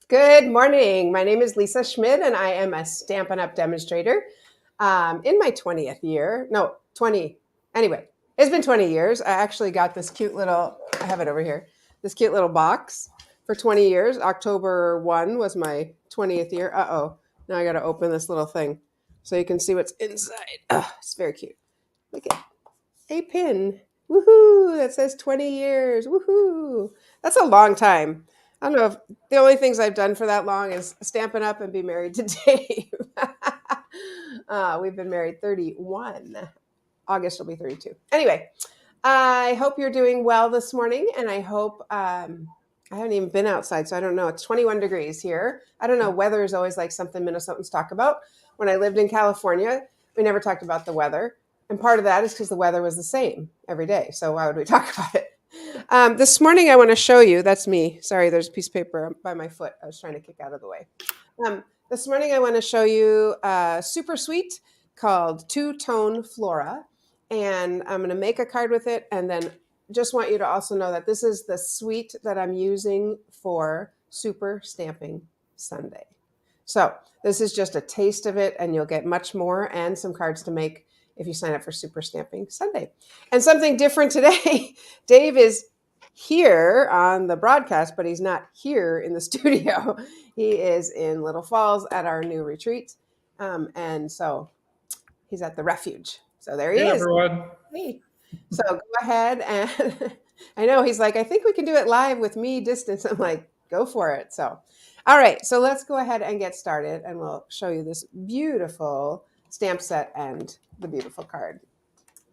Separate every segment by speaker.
Speaker 1: Good morning. My name is Lisa Schmidt, and I am a Stampin' Up! Demonstrator in my 20th year. No, 20. Anyway, it's been 20 years. I actually got this cute little, I have it over here, this cute little box for 20 years. October 1 was my 20th year. Uh-oh. Now I got to open this little thing so you can see what's inside. Oh, it's very cute. Look at a pin. Woohoo! That says 20 years. Woohoo! That's a long time. I don't know if the only things I've done for that long is Stampin' Up! And be married to Dave. We've been married 31. August will be 32. Anyway, I hope you're doing well this morning, and I hope I haven't even been outside, so I don't know. It's 21 degrees here. I don't know. Weather is always like something Minnesotans talk about. When I lived in California, we never talked about the weather. And part of that is because the weather was the same every day. So why would we talk about it? This morning, I want to show you. That's me. Sorry, there's a piece of paper by my foot. I was trying to kick out of the way. This morning, I want to show you a super sweet called Two Tone Flora. And I'm going to make a card with it. And then just want you to also know that this is the suite that I'm using for Super Stamping Sunday. So this is just a taste of it, and you'll get much more and some cards to make if you sign up for Super Stamping Sunday. And something different today, Dave is here on the broadcast, but he's not here in the studio. He is in Little Falls at our new retreat. And so he's at the refuge. So there he is.
Speaker 2: Everyone.
Speaker 1: Hey. So go ahead and I know he's like, I think we can do it live with me distance. I'm like, go for it. So, all right. So let's go ahead and get started, and we'll show you this beautiful stamp set and the beautiful card.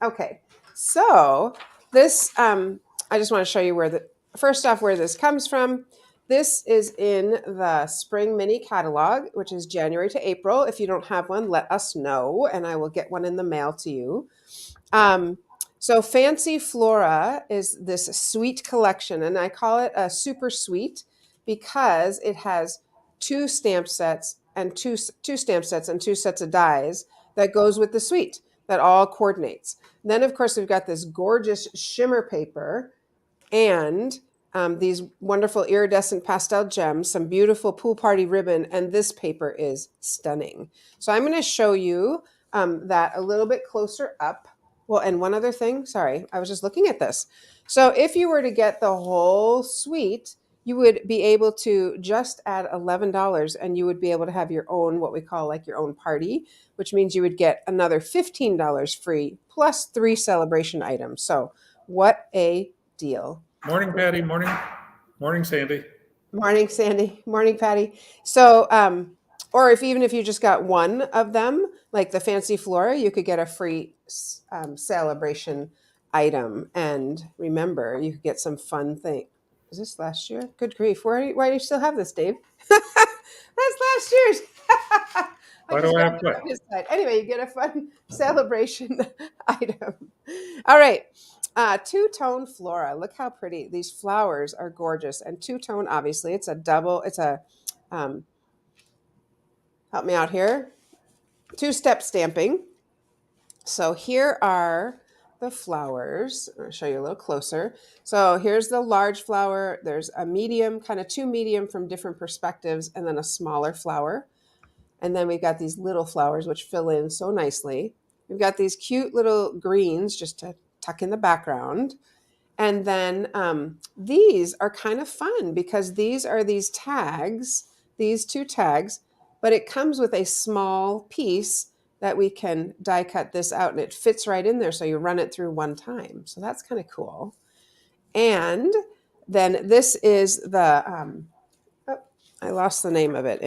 Speaker 1: Okay. So this, I just want to show you first off, where this comes from. This is in the Spring Mini Catalog, which is January to April. If you don't have one, let us know, and I will get one in the mail to you. So Fancy Flora is this sweet collection, and I call it a super sweet because it has two stamp sets and two stamp sets and two sets of dies that goes with the suite that all coordinates. Then, of course, we've got this gorgeous shimmer paper and these wonderful iridescent pastel gems, some beautiful pool party ribbon, and this paper is stunning. So I'm going to show you that a little bit closer up. Well, and one other thing, sorry, I was just looking at this. So if you were to get the whole suite, you would be able to just add $11 and you would be able to have your own, what we call like your own party, which means you would get another $15 free plus 3 celebration items. So what a deal.
Speaker 2: Morning, Patty. Morning, Sandy.
Speaker 1: Morning, Sandy. Morning, Patty. So, or even if you just got one of them, like the Fancy Flora, you could get a free celebration item. And remember, you could get some fun thing. Is this last year? Good grief. Why do you still have this, Dave? That's last year's.
Speaker 2: Why do I have what?
Speaker 1: Anyway, you get a fun celebration item. All right. Two Tone Flora. Look how pretty. These flowers are gorgeous. And two tone, obviously, it's a help me out here. 2-step stamping. So here are the flowers. I'll show you a little closer. So here's the large flower. There's a medium, kind of 2 medium from different perspectives, and then a smaller flower. And then we've got these little flowers, which fill in so nicely. We've got these cute little greens just to tuck in the background. And then these are kind of fun because these are these tags, these 2 tags, but it comes with a small piece that we can die cut this out, and it fits right in there. So you run it through one time. So that's kind of cool. And then this is the, I lost the name of it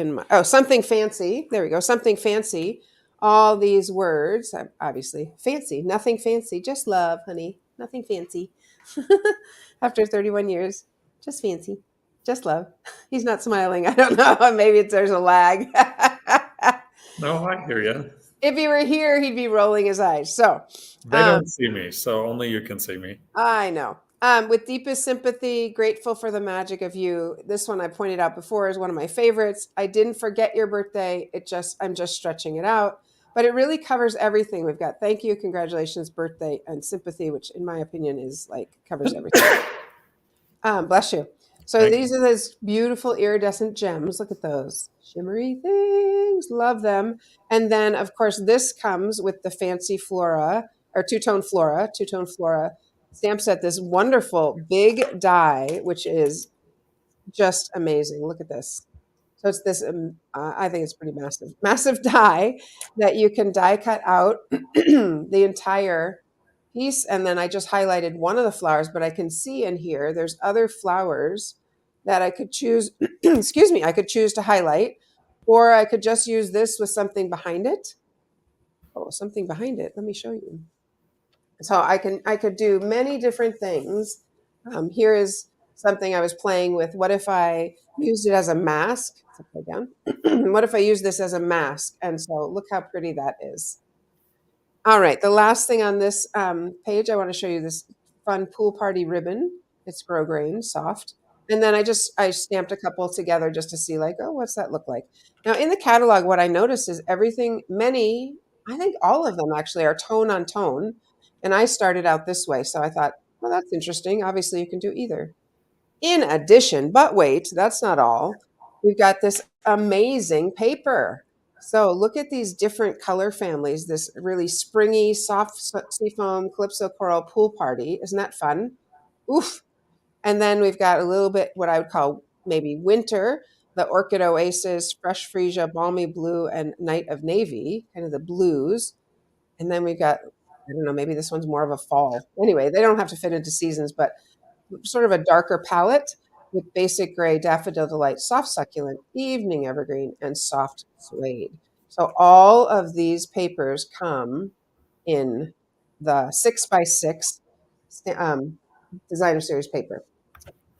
Speaker 1: Something Fancy. There we go. Something Fancy. All these words, obviously fancy, nothing fancy, just love, honey, nothing fancy. After 31 years, just fancy, just love. He's not smiling. I don't know. Maybe there's a lag.
Speaker 2: No, I hear you.
Speaker 1: If he were here, he'd be rolling his eyes. So
Speaker 2: they don't see me, so only you can see me.
Speaker 1: I know. With deepest sympathy, grateful for the magic of you. This one I pointed out before is one of my favorites. I didn't forget your birthday. I'm just stretching it out, but it really covers everything. We've got thank you, congratulations, birthday, and sympathy, which in my opinion is like covers everything. Bless you. So
Speaker 2: Thank
Speaker 1: these are those beautiful iridescent gems. Look at those shimmery things. Love them. And then, of course, this comes with the fancy Flora or two-tone Flora stamp set. This wonderful big die, which is just amazing. Look at this. So it's this, I think it's pretty massive, massive die that you can die cut out the entire piece. And then I just highlighted one of the flowers, but I can see in here there's other flowers that I could choose, excuse me, I could choose to highlight, or I could just use this with something behind it. Oh, something behind it. Let me show you. So I could do many different things. Here is something I was playing with. What if I used it as a mask? It's upside down. What if I use this as a mask? And so look how pretty that is. All right, the last thing on this page, I want to show you this fun pool party ribbon. It's grosgrain, soft. And then I stamped a couple together just to see like, oh, what's that look like? Now in the catalog, what I noticed is everything, I think all of them actually are tone on tone. And I started out this way. So I thought, well, that's interesting. Obviously you can do either. In addition, but wait, that's not all. We've got this amazing paper. So look at these different color families, this really springy, soft seafoam Calypso Coral Pool Party. Isn't that fun? Oof. And then we've got a little bit what I would call maybe winter, the Orchid Oasis, Fresh Freesia, Balmy Blue, and Night of Navy, kind of the blues. And then we've got, I don't know, maybe this one's more of a fall. Anyway, they don't have to fit into seasons, but sort of a darker palette with basic gray, daffodil delight, soft succulent, evening evergreen, and soft suede. So all of these papers come in the 6x6 designer series paper.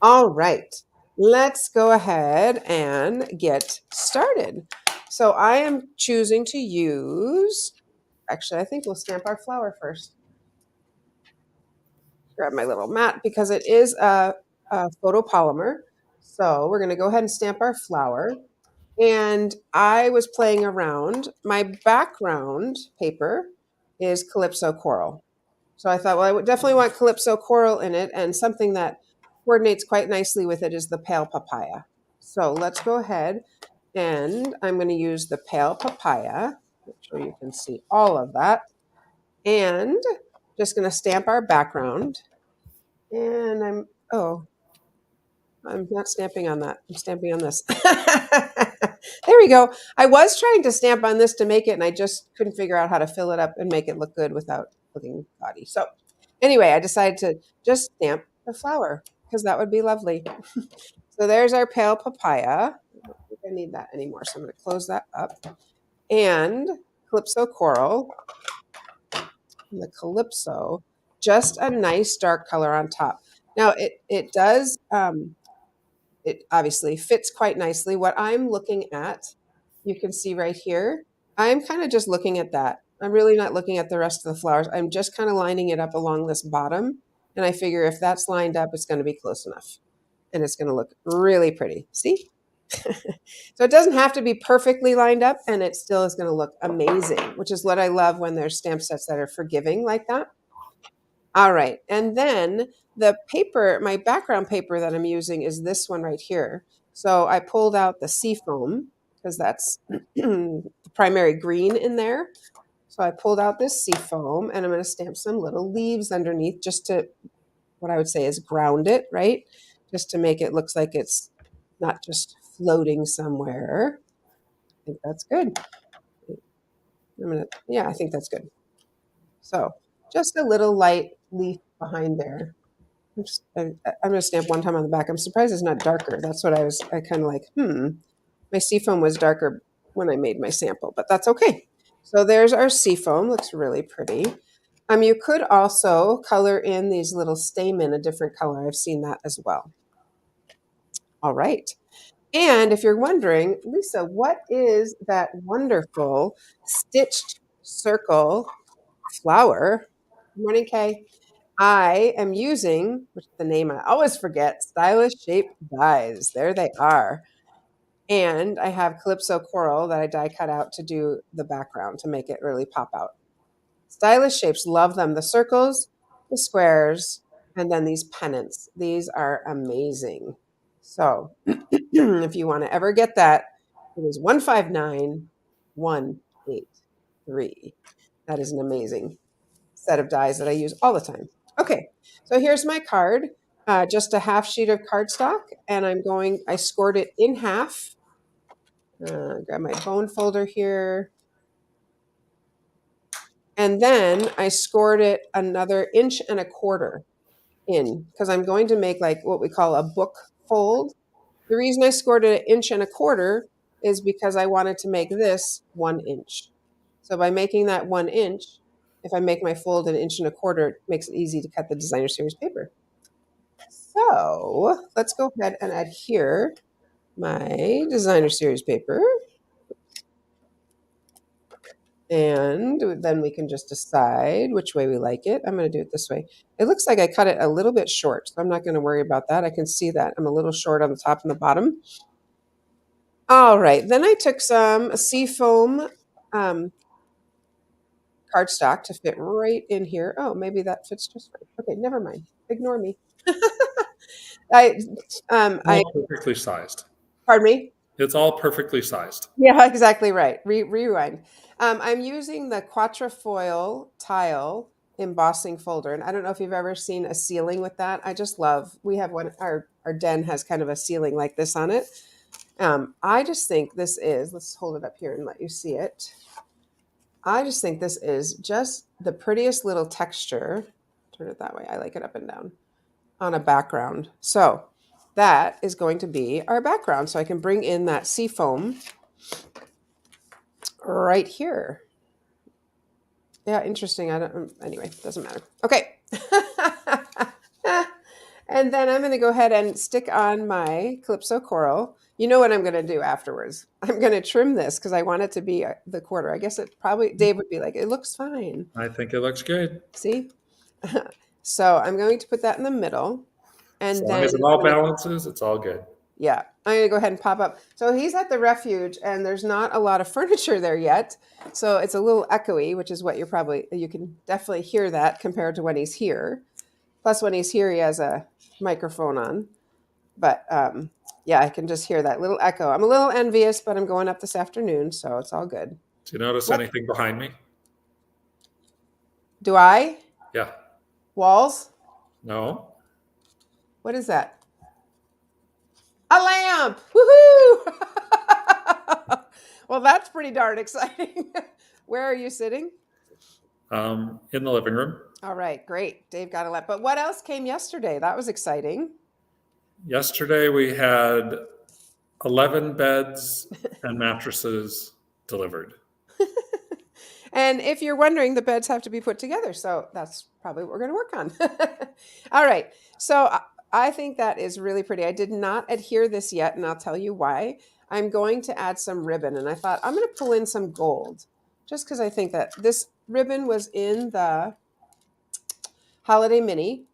Speaker 1: All right, let's go ahead and get started. So I am choosing to use, actually, I think we'll stamp our flower first. Grab my little mat because it is a photopolymer. So we're going to go ahead and stamp our flower. And I was playing around. My background paper is Calypso Coral. So I thought, well, I would definitely want Calypso Coral in it. And something that coordinates quite nicely with it is the pale papaya. So let's go ahead and I'm going to use the pale papaya. Make sure you can see all of that. And just going to stamp our background. And I'm not stamping on that. I'm stamping on this. There we go. I was trying to stamp on this to make it, and I just couldn't figure out how to fill it up and make it look good without looking gaudy. So anyway, I decided to just stamp the flower because that would be lovely. So there's our pale papaya. I don't think I need that anymore, so I'm going to close that up. And Calypso Coral. And the Calypso, just a nice dark color on top. Now it does it obviously fits quite nicely. What I'm looking at, you can see right here, I'm kind of just looking at that. I'm really not looking at the rest of the flowers. I'm just kind of lining it up along this bottom. And I figure if that's lined up, it's going to be close enough. And it's going to look really pretty. See? So it doesn't have to be perfectly lined up, and it still is going to look amazing, which is what I love when there's stamp sets that are forgiving like that. All right. And then the paper, my background paper that I'm using is this one right here. So I pulled out the seafoam because that's the primary green in there. So I pulled out this seafoam and I'm going to stamp some little leaves underneath just to, what I would say is ground it, right? Just to make it look like it's not just floating somewhere. I think that's good. I think that's good. So just a little light leaf behind there. I'm going to stamp one time on the back. I'm surprised it's not darker. That's what I kind of like, my seafoam was darker when I made my sample, but that's okay. So there's our seafoam. Looks really pretty. You could also color in these little stamen a different color. I've seen that as well. All right. And if you're wondering, Lisa, what is that wonderful stitched circle flower? Good morning, Kay. I am using, which is the name I always forget, Stylish Shape dies. There they are. And I have Calypso Coral that I die cut out to do the background to make it really pop out. Stylish Shapes, love them. The circles, the squares, and then these pennants. These are amazing. So if you want to ever get that, it is 159183. That is an amazing set of dies that I use all the time. Okay, so here's my card, just a half sheet of cardstock, and I scored it in half. Grab my bone folder here. And then I scored it another 1.25 inches in because I'm going to make like what we call a book fold. The reason I scored it 1.25 inches is because I wanted to make this 1 inch. So by making that 1 inch, if I make my fold 1.25 inches, it makes it easy to cut the designer series paper. So let's go ahead and adhere my designer series paper. And then we can just decide which way we like it. I'm going to do it this way. It looks like I cut it a little bit short, so I'm not going to worry about that. I can see that I'm a little short on the top and the bottom. All right, then I took some seafoam cardstock to fit right in here. Oh, maybe that fits just fine. Okay, never mind. Ignore me.
Speaker 2: All perfectly sized.
Speaker 1: Pardon me?
Speaker 2: It's all perfectly sized.
Speaker 1: Yeah, exactly right. Rewind. I'm using the Quatrefoil tile embossing folder, and I don't know if you've ever seen a ceiling with that. I just love. We have one. Our den has kind of a ceiling like this on it. I just think this is. Let's hold it up here and let you see it. I just think this is just the prettiest little texture. Turn it that way. I like it up and down on a background. So that is going to be our background. So I can bring in that seafoam right here. Yeah, interesting. Anyway, doesn't matter. Okay. And then I'm going to go ahead and stick on my Calypso coral. You know what I'm going to do afterwards? I'm going to trim this because I want it to be the quarter. I guess Dave would be like, it looks fine.
Speaker 2: I think it looks good.
Speaker 1: See? So I'm going to put that in the middle. And
Speaker 2: As
Speaker 1: then
Speaker 2: long as it all balances, it's all good.
Speaker 1: Yeah, I'm going to go ahead and pop up. So he's at the refuge, and there's not a lot of furniture there yet. So it's a little echoey, which is what you can definitely hear that compared to when he's here. Plus, when he's here, he has a microphone on. But yeah, I can just hear that little echo. I'm a little envious, but I'm going up this afternoon, so it's all good.
Speaker 2: Do you notice anything behind me?
Speaker 1: Do I?
Speaker 2: Yeah.
Speaker 1: Walls?
Speaker 2: No.
Speaker 1: What is that? A lamp! Woohoo! Well, that's pretty darn exciting. Where are you sitting?
Speaker 2: In the living room.
Speaker 1: All right, great. Dave got a lamp. But what else came yesterday? That was exciting.
Speaker 2: Yesterday we had 11 beds and mattresses delivered.
Speaker 1: And if you're wondering, the beds have to be put together. So that's probably what we're going to work on. All right. So I think that is really pretty. I did not adhere this yet, and I'll tell you why. I'm going to add some ribbon, and I thought I'm going to pull in some gold just because I think that this ribbon was in the Holiday Mini,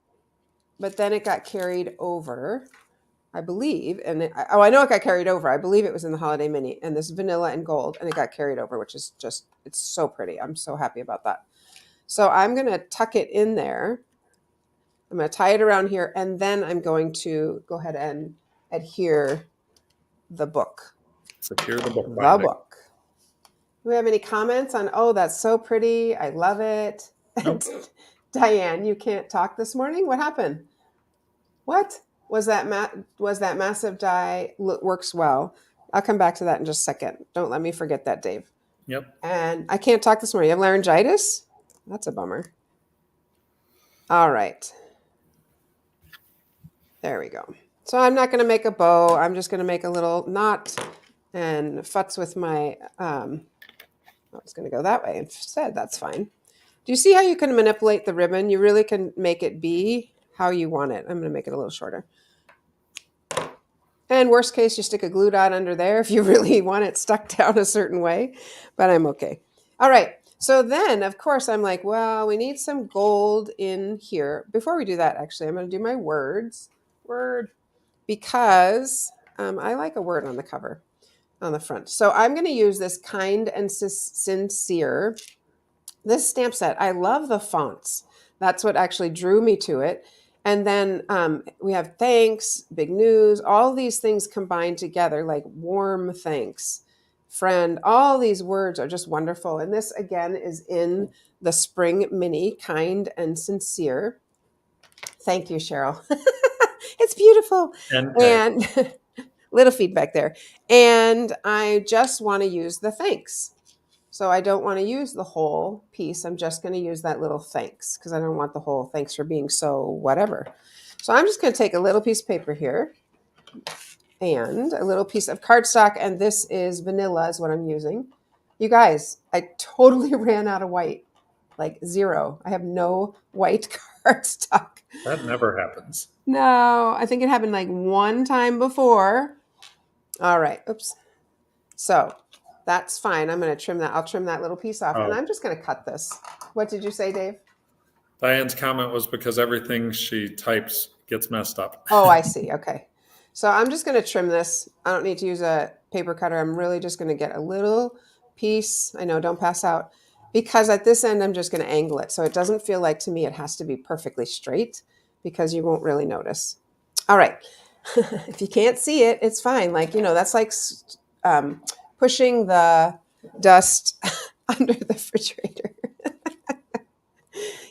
Speaker 1: but then it got carried over, I believe. And I know it got carried over. I believe it was in the Holiday Mini, and this vanilla and gold, and it got carried over, which is just, it's so pretty. I'm so happy about that. So I'm going to tuck it in there. I'm going to tie it around here, and then I'm going to go ahead and adhere the book.
Speaker 2: Secure the book.
Speaker 1: The book. Do we have any comments on, oh, that's so pretty. I love it.
Speaker 2: Nope.
Speaker 1: Diane, you can't talk this morning? What happened? What? Was that massive die works well? I'll come back to that in just a second. Don't let me forget that, Dave.
Speaker 2: Yep.
Speaker 1: And I can't talk this morning. You have laryngitis? That's a bummer. All right. There we go. So I'm not going to make a bow. I'm just going to make a little knot and futz with my, I was going to go that way instead. That's fine. Do you see how you can manipulate the ribbon? You really can make it be how you want it. I'm going to make it a little shorter. And worst case, you stick a glue dot under there if you really want it stuck down a certain way, but I'm okay. All right. So then, of course, I'm like, well, we need some gold in here. Before we do that, actually, I'm going to do my words. Word. Because I like a word on the cover, on the front. So I'm going to use this Kind and Sincere. This stamp set, I love the fonts. That's what actually drew me to it. And then we have thanks, big news, all these things combined together, like warm thanks, friend. All these words are just wonderful. And this, again, is in the Spring Mini, kind and sincere. Thank you, Cheryl. It's beautiful.
Speaker 2: And
Speaker 1: And little feedback there. And I just want to use the thanks. So I don't want to use the whole piece. I'm just going to use that little thanks because I don't want the whole thanks for being so whatever. So I'm just going to take a little piece of paper here and a little piece of cardstock. And this is vanilla is what I'm using. You guys, I totally ran out of white, like zero. I have no white cardstock.
Speaker 2: that never happens.
Speaker 1: No, I think it happened like one time before. All right. Oops. So that's fine. I'm going to trim that. I'll trim that little piece off. And
Speaker 2: Oh.
Speaker 1: I'm just going to cut this. What did you say, Dave?
Speaker 2: Diane's comment was because everything she types gets messed up.
Speaker 1: Oh, I see. Okay. So I'm just going to trim this. I don't need to use a paper cutter. I'm really just going to get a little piece. I know, don't pass out. Because at this end, I'm just going to angle it. So it doesn't feel like to me it has to be perfectly straight because you won't really notice. All right. If you can't see it, it's fine. Like, that's like pushing the dust under the refrigerator.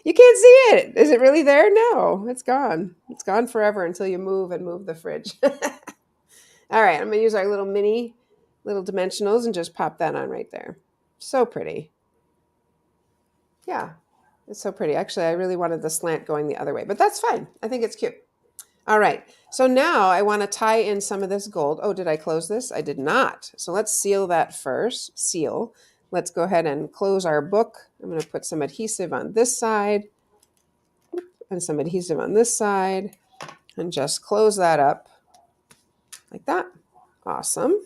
Speaker 1: You can't see it. Is it really there? No, it's gone. It's gone forever until you move the fridge. All right, I'm going to use our little mini, little dimensionals and just pop that on right there. So pretty. Yeah, it's so pretty. Actually, I really wanted the slant going the other way, but that's fine. I think it's cute. All right, so now I want to tie in some of this gold. Oh, did I close this? I did not. So let's seal that first. Seal. Let's go ahead and close our book. I'm going to put some adhesive on this side and some adhesive on this side and just close that up like that. Awesome.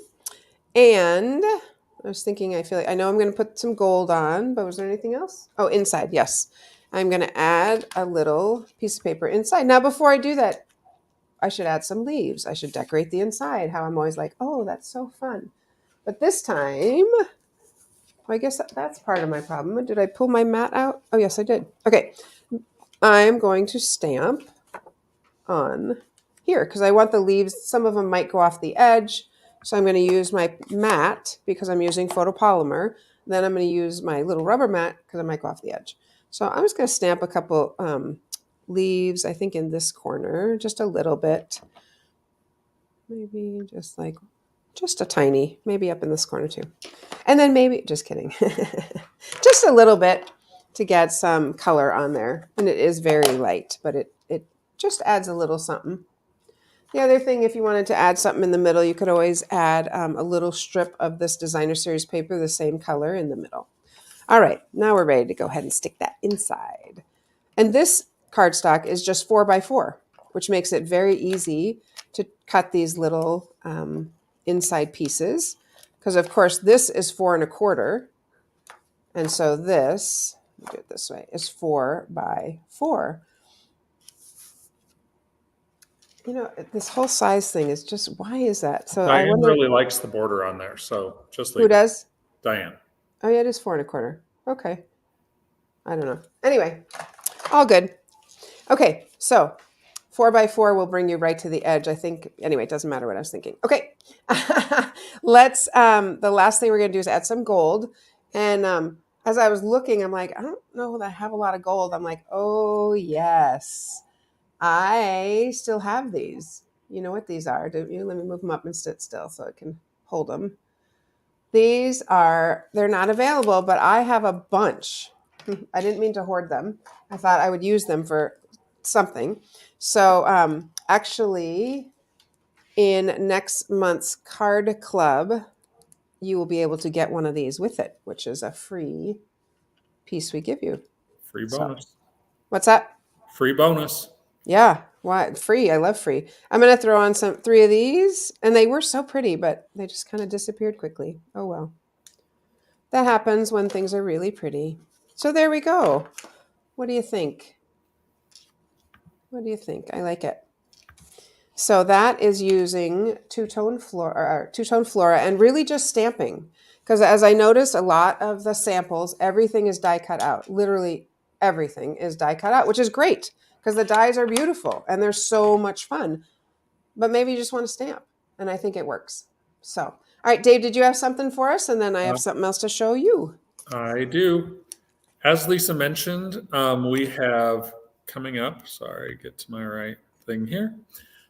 Speaker 1: And I was thinking, I know I'm going to put some gold on, but was there anything else? Oh, inside. Yes. I'm going to add a little piece of paper inside. Now, before I do that, I should add some leaves. I should decorate the inside. How I'm always like, oh, that's so fun. But this time, I guess that's part of my problem. Did I pull my mat out? Oh, yes, I did. Okay. I'm going to stamp on here because I want the leaves. Some of them might go off the edge. So I'm going to use my mat because I'm using photopolymer. Then I'm going to use my little rubber mat because I might go off the edge. So I'm just going to stamp a couple leaves, I think in this corner, just a little bit. Maybe just a tiny, maybe up in this corner too. And then maybe, just kidding, just a little bit to get some color on there. And it is very light, but it just adds a little something. The other thing, if you wanted to add something in the middle, you could always add a little strip of this designer series paper, the same color in the middle. All right, now we're ready to go ahead and stick that inside. And this cardstock is just 4x4, which makes it very easy to cut these little inside pieces. Because of course this is 4 1/4. And so this, let me do it this way, is 4x4. This whole size thing is just, why is that? So I
Speaker 2: Diane
Speaker 1: wonder
Speaker 2: really likes the border on there, so just leave
Speaker 1: who
Speaker 2: it.
Speaker 1: does?
Speaker 2: Diane.
Speaker 1: Oh yeah, it is 4 1/4. Okay. I don't know. Anyway, all good. Okay, so 4x4 will bring you right to the edge. I think, anyway, it doesn't matter what I was thinking. Okay, let's, the last thing we're gonna do is add some gold. And as I was looking, I'm like, I don't know that I have a lot of gold. I'm like, oh yes, I still have these. You know what these are, don't you? Let me move them up and sit still so I can hold them. These they're not available, but I have a bunch. I didn't mean to hoard them. I thought I would use them for something. So actually, in next month's card club, you will be able to get one of these with it, which is a free piece we give you.
Speaker 2: Free bonus.
Speaker 1: What's that?
Speaker 2: Free bonus.
Speaker 1: Yeah, why free? I love free. I'm gonna throw on 3 of these, and they were so pretty, but they just kind of disappeared quickly. Oh well. That happens when things are really pretty. So there we go. What do you think? What do you think? I like it. So that is using two-tone flora and really just stamping. Because as I noticed, a lot of the samples, everything is die cut out. Literally everything is die cut out, which is great because the dies are beautiful and they're so much fun. But maybe you just want to stamp, and I think it works. So, all right, Dave, did you have something for us? And then I have something else to show you.
Speaker 2: I do. As Lisa mentioned, we have coming up, sorry, get to my right thing here.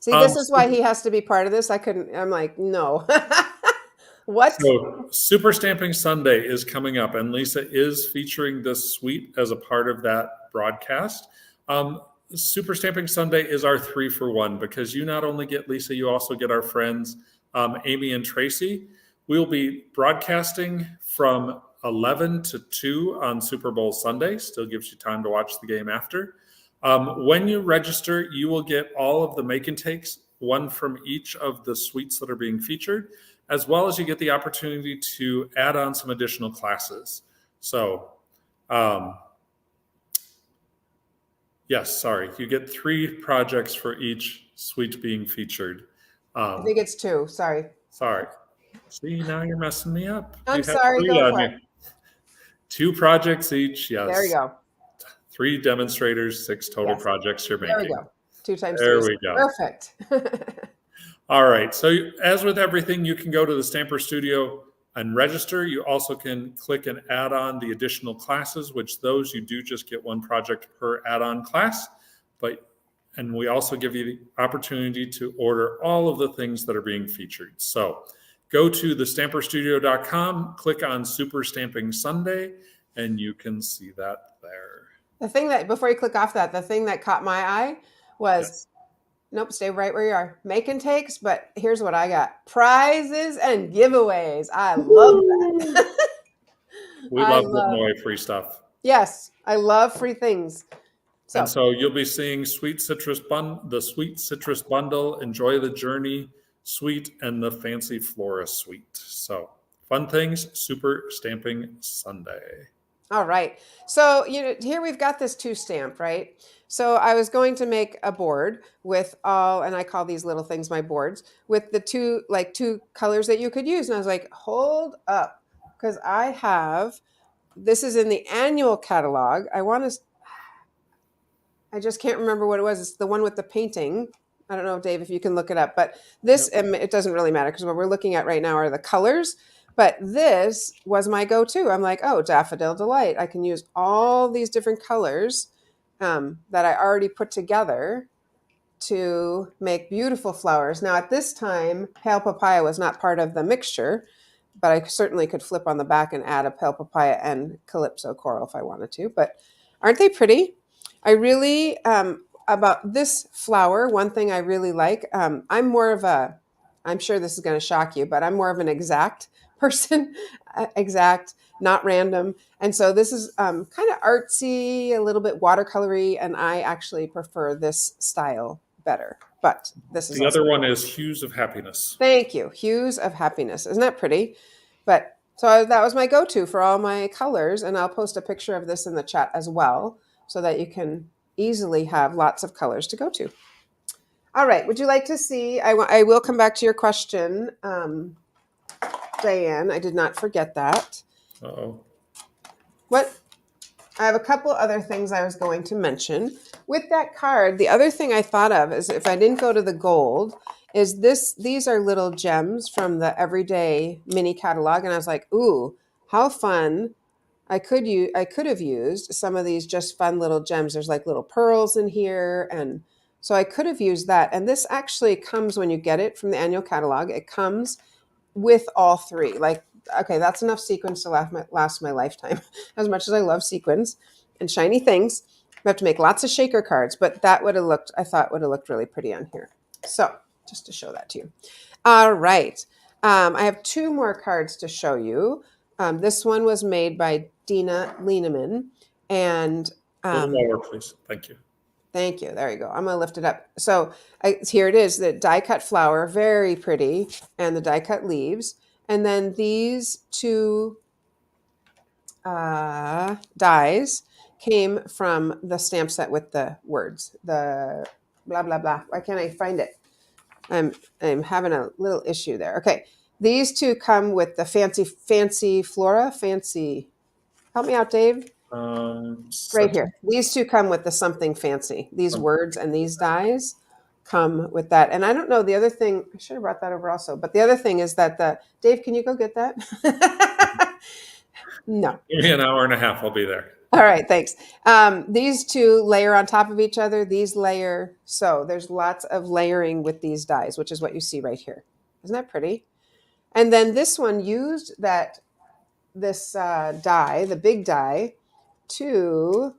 Speaker 1: See, this is why he has to be part of this. I'm like, no. What?
Speaker 2: So Super Stamping Sunday is coming up, and Lisa is featuring this suite as a part of that broadcast. Super Stamping Sunday is our 3-for-1 because you not only get Lisa, you also get our friends Amy and Tracy. We'll be broadcasting from 11 to 2 on Super Bowl Sunday. Still gives you time to watch the game after. When you register, you will get all of the make and takes, one from each of the suites that are being featured, as well as you get the opportunity to add on some additional classes. So, yes, sorry, you get 3 projects for each suite being featured.
Speaker 1: I think it's 2. Sorry.
Speaker 2: Sorry. See, now you're messing me up.
Speaker 1: I'm sorry. Go for it.
Speaker 2: 2 projects each, yes.
Speaker 1: There we go.
Speaker 2: 3 demonstrators, 6 total projects you're making.
Speaker 1: There we go. 2 times 3.
Speaker 2: There we go.
Speaker 1: Perfect.
Speaker 2: All right. So as with everything, you can go to the Stamper Studio and register. You also can click and add on the additional classes, which those you do just get 1 project per add-on class. And we also give you the opportunity to order all of the things that are being featured. So go to thestamperstudio.com, click on Super Stamping Sunday, and you can see that there.
Speaker 1: The thing that, before you click off that, the thing that caught my eye was, nope, stay right where you are. Make and takes, but here's what I got. Prizes and giveaways. I love that.
Speaker 2: We love giving away free stuff.
Speaker 1: Yes, I love free things.
Speaker 2: And so you'll be seeing the Sweet Citrus Bundle, Enjoy the Journey suite, and the Fancy Flora suite. So fun things, Super Stamping Sunday.
Speaker 1: All right. So here we've got this 2 stamp, right? So I was going to make a board with all, and I call these little things my boards, with the 2 colors that you could use. And I was like, hold up, because this is in the annual catalog. I just can't remember what it was. It's the one with the painting. I don't know, Dave, if you can look it up. But this, it doesn't really matter because what we're looking at right now are the colors. But this was my go-to. I'm like, oh, Daffodil Delight. I can use all these different colors that I already put together to make beautiful flowers. Now, at this time, Pale Papaya was not part of the mixture, but I certainly could flip on the back and add a Pale Papaya and Calypso Coral if I wanted to. But aren't they pretty? I really, about this flower, one thing I really like, I'm sure this is going to shock you, but I'm more of an exact person, exact, not random. And so this is kind of artsy, a little bit watercolory, and I actually prefer this style better. But this is
Speaker 2: the other one is Hues of Happiness.
Speaker 1: Thank you. Hues of Happiness. Isn't that pretty? But so that was my go-to for all my colors, and I'll post a picture of this in the chat as well, so that you can easily have lots of colors to go to. All right. Would you like to see? I will come back to your question, Diane. I did not forget that.
Speaker 2: Uh-oh.
Speaker 1: What? I have a couple other things I was going to mention. With that card, the other thing I thought of is, if I didn't go to the gold, is these are little gems from the Everyday mini catalog. And I was like, ooh, how fun. I could have used some of these just fun little gems. There's like little pearls in here. And so I could have used that. And this actually comes when you get it from the annual catalog. It comes with all 3. Like, okay, that's enough sequins to last my lifetime. As much as I love sequins and shiny things, we have to make lots of shaker cards. But that I thought would have looked really pretty on here. So just to show that to you. All right. I have 2 more cards to show you. This one was made by Dina Lieneman, and
Speaker 2: lower, please. Thank you.
Speaker 1: Thank you. There you go. I'm going to lift it up. So here it is, the die cut flower, very pretty, and the die cut leaves. And then these 2 dies came from the stamp set with the words, the blah, blah, blah. Why can't I find it? I'm having a little issue there. Okay. These 2 come with the fancy flora, help me out, Dave. Right here. These two come with the something fancy. These words and these dies come with that. And I don't know, the other thing, I should have brought that over also, but the other thing is that Dave, can you go get that? No.
Speaker 2: Give me an hour and a half. I'll be there.
Speaker 1: All right, thanks. These two layer on top of each other. These layer. So there's lots of layering with these dies, which is what you see right here. Isn't that pretty? And then this one used this die, the big die, to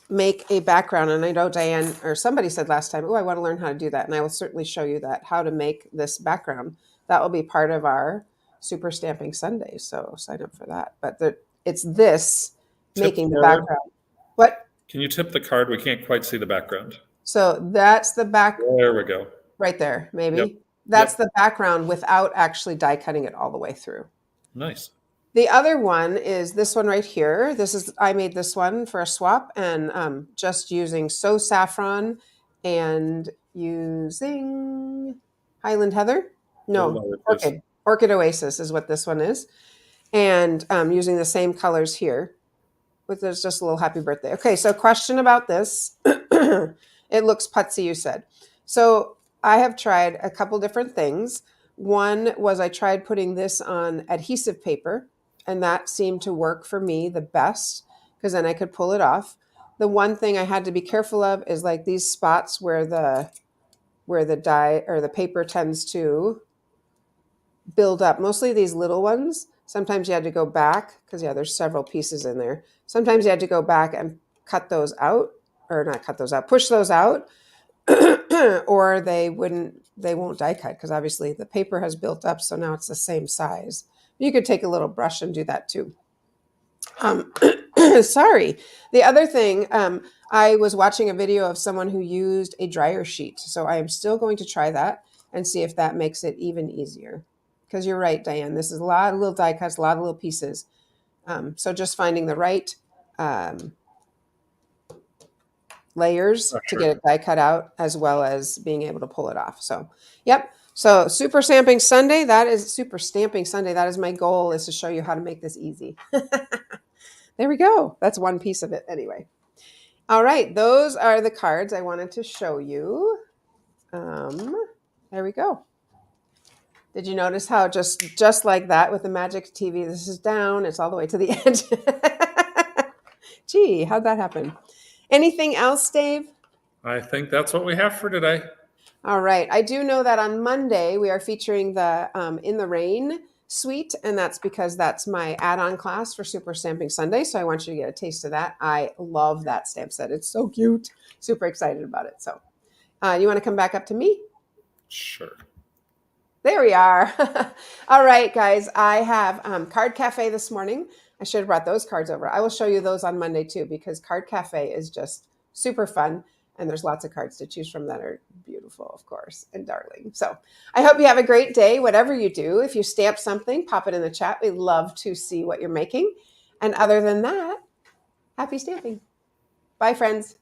Speaker 1: make a background. And I know Diane or somebody said last time, oh, I want to learn how to do that. And I will certainly show you that, how to make this background. That will be part of our Super Stamping Sunday. So sign up for that. But it's this making the background. What?
Speaker 2: Can you tip the card? We can't quite see the background.
Speaker 1: So that's the back.
Speaker 2: There we go.
Speaker 1: Right there, maybe.
Speaker 2: Yep.
Speaker 1: That's the background without actually die cutting it all the way through.
Speaker 2: Nice.
Speaker 1: The other one is this one right here. I made this one for a swap and just using So Saffron and using Highland Heather. No, Orchid Oasis is what this one is. And using the same colors here. There's just a little happy birthday. Okay, so question about this. It looks putsy, you said. So I have tried a couple different things. One was I tried putting this on adhesive paper, and that seemed to work for me the best because then I could pull it off. The one thing I had to be careful of is like these spots where the dye or the paper tends to build up. Mostly these little ones. Sometimes you had to go back because there's several pieces in there. Sometimes you had to go back and cut those out, or not cut those out, push those out, or they won't die cut because obviously the paper has built up. So now it's the same size. You could take a little brush and do that too. Sorry. The other thing, I was watching a video of someone who used a dryer sheet. So I am still going to try that and see if that makes it even easier. Because you're right, Diane. This is a lot of little die cuts, a lot of little pieces. So just finding the right layers to get it die cut out, as well as being able to pull it off. So, yep. So Super Stamping Sunday, that is my goal, is to show you how to make this easy. There we go. That's one piece of it anyway. All right. Those are the cards I wanted to show you. There we go. Did you notice how just like that with the Magic TV, this is down, it's all the way to the edge. Gee, how'd that happen? Anything else, Dave?
Speaker 2: I think that's what we have for today.
Speaker 1: All right. I do know that on Monday we are featuring the In the Rain suite, and that's because that's my add-on class for Super Stamping Sunday. So I want you to get a taste of that. I love that stamp set. It's so cute. Super excited about it. So you want to come back up to me?
Speaker 2: Sure.
Speaker 1: There we are. All right, guys. I have Card Cafe this morning. I should have brought those cards over. I will show you those on Monday too, because Card Cafe is just super fun. And there's lots of cards to choose from that are beautiful, of course, and darling. So I hope you have a great day, whatever you do. If you stamp something, pop it in the chat. We'd love to see what you're making. And other than that, happy stamping. Bye, friends.